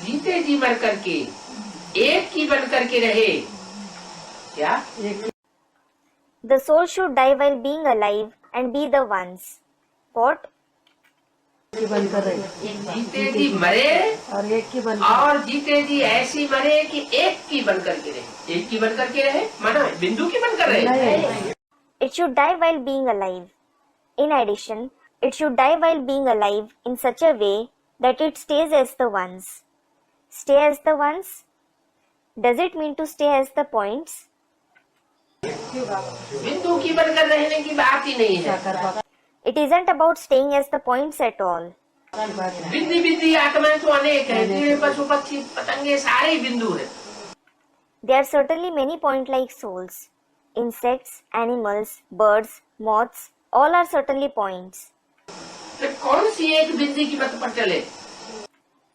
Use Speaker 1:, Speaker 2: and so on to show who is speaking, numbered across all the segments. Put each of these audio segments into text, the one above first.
Speaker 1: जीते जी मर करके एक ही बन करके रहे। क्या?
Speaker 2: The soul should die while being alive and be the ones. What?
Speaker 1: जीते जी मरे और जीते जी ऐसी मरे कि एक की बन करके रहे। एक की बन करके रहे माना बिंदु की बनकर रहे।
Speaker 2: It should die while being alive. In addition, it should die while being alive in such a way that it stays as the ones. Stay as the ones? Does it mean to stay as the points?
Speaker 1: बिंदु की बनकर रहने की बात ही नहीं है।
Speaker 2: It isn't about staying as the points at all.
Speaker 1: बिंदी बिंदी आत्माएं तो अनेक है, कीड़े पशु पक्षी पतंगे सारे बिंदु है।
Speaker 2: There are certainly many point-like souls. Insects, animals, birds, moths, all are certainly points.
Speaker 1: तो कौन सी एक बिंदी की मत पर चले?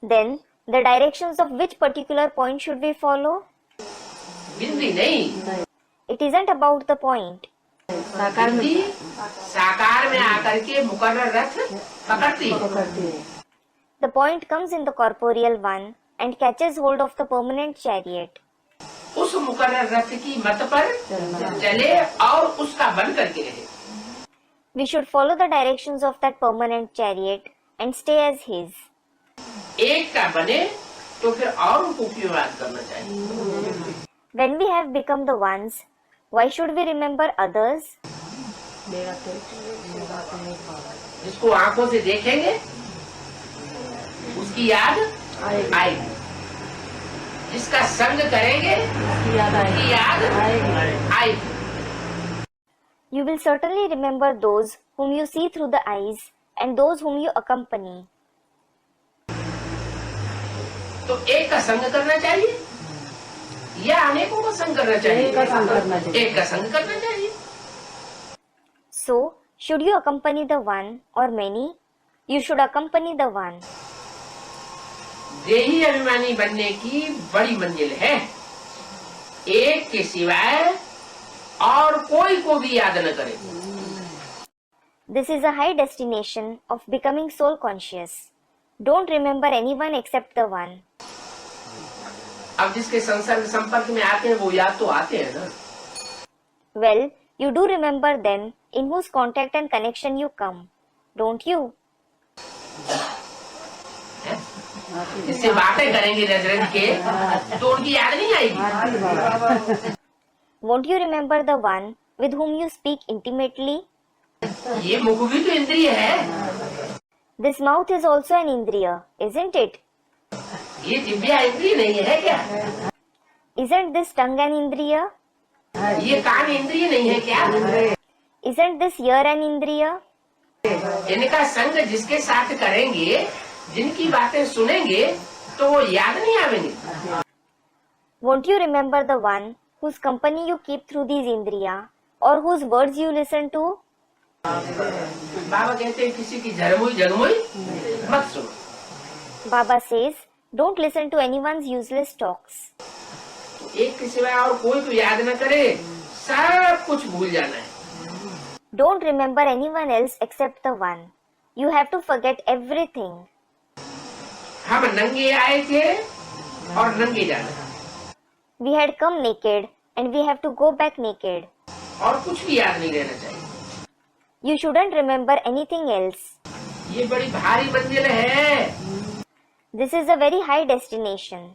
Speaker 2: Then, the directions of which particular point should we follow?
Speaker 1: बिंदी नहीं,
Speaker 2: It isn't about the point.
Speaker 1: बिंदी साकार में आकर के मुकर्रर रथ पकड़ती है।
Speaker 2: The point comes in the corporeal one and catches hold of the permanent chariot.
Speaker 1: उस मुकर्रर रथ की मत पर चले और उसका बन करके रहे।
Speaker 2: We should follow the directions of that permanent chariot and stay as his.
Speaker 1: एक का बने तो फिर और को क्यों याद करना चाहिए?
Speaker 2: When we have become the ones, why should we remember others?
Speaker 1: जिसको आंखों से देखेंगे उसकी याद आएगी, जिसका संग करेंगे उसकी याद आएगी।
Speaker 2: You will certainly remember those whom you see through the eyes and those whom you accompany.
Speaker 1: तो एक का संग करना चाहिए या अनेकों का संग करना चाहिए? एक का संग करना चाहिए।
Speaker 2: So, should you accompany the one or many? You should accompany the one.
Speaker 1: देही अभिमानी बनने की बड़ी मंजिल है, एक के सिवाय और कोई को भी याद न करे।
Speaker 2: This is a high destination of becoming soul conscious. Don't remember anyone except the one.
Speaker 1: अब जिसके संसर्ग संपर्क में आते हैं वो याद तो आते हैं ना।
Speaker 2: Well, you do remember them in whose contact and connection you come, don't you?
Speaker 1: इससे बातें करेंगे रज के तो उनकी याद नहीं आएगी।
Speaker 2: Won't you remember the one with whom you speak intimately?
Speaker 1: ये मुख भी तो इंद्रिय है।
Speaker 2: This mouth is also an indriya, isn't it?
Speaker 1: ये जिह्वा इंद्रिय नहीं है क्या?
Speaker 2: Isn't this tongue an indriya?
Speaker 1: ये कान इंद्रिय नहीं है क्या?
Speaker 2: Isn't this ear an indriya?
Speaker 1: इनका संग जिसके साथ करेंगे, जिनकी बातें सुनेंगे तो वो याद नहीं आवेंगे।
Speaker 2: Won't you remember the one whose company you keep through these indriya or whose words you listen to?
Speaker 1: बाबा कहते हैं किसी की झरमुई जगमुई मत सुनो।
Speaker 2: Baba says, don't listen to anyone's useless talks.
Speaker 1: तो एक के सिवाय और कोई को याद न करे, सब कुछ भूल जाना है।
Speaker 2: Don't remember anyone else except the one. You have to forget everything.
Speaker 1: हम नंगे आए थे और नंगे जाना।
Speaker 2: We had come naked and we have to go back naked.
Speaker 1: और कुछ भी याद नहीं रहना चाहिए।
Speaker 2: You shouldn't remember anything else.
Speaker 1: ये बड़ी भारी मंजिल है।
Speaker 2: This is a very high destination.